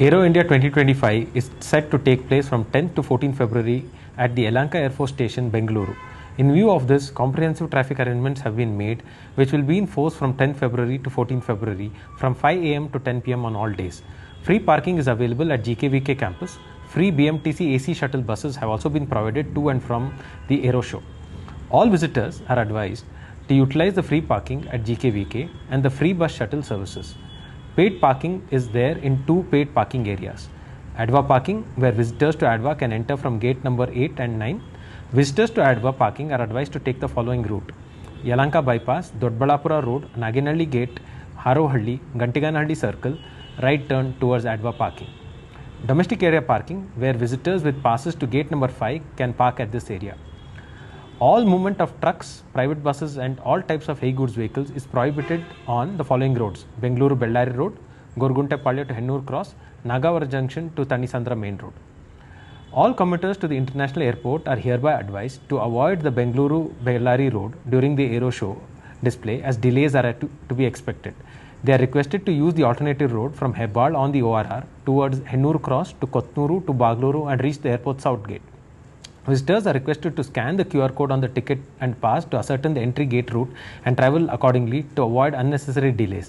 Aero India 2025 is set to take place from 10th to 14th February at the Yelahanka Air Force Station, Bengaluru. In view of this, comprehensive traffic arrangements have been made, which will be in force from 10th February to 14th February from 5 am to 10 pm on all days. Free parking is available at GKVK campus. Free BMTC AC shuttle buses have also been provided to and from the Aero Show. All visitors are advised to utilize the free parking at GKVK and the free bus shuttle services. Paid parking is there in two paid parking areas. Adva parking, where visitors to Adva can enter from gate number 8 and 9. Visitors to Adva parking are advised to take the following route: Yelahanka bypass, Dodbalapura road, Naginalli gate, Harohalli, Gantiganhalli circle, right turn towards Adva parking. Domestic area parking, where visitors with passes to gate number 5 can park at this area. All movement of trucks, private buses and all types of heavy goods vehicles is prohibited on the following roads: Bengaluru Bellary Road, Gorguntepalle to Hennur Cross, Nagavara Junction to Tanisandra Main Road. All commuters to the international airport are hereby advised to avoid the Bengaluru Bellary Road during the Aero Show display, as delays are to be expected. They are requested to use the alternative road from Hebbal on the ORR towards Hennur Cross to Kotnuru to Bagluru and reach the airport south gate. Visitors are requested to scan the QR code on the ticket and pass to ascertain the entry gate route and travel accordingly to avoid unnecessary delays.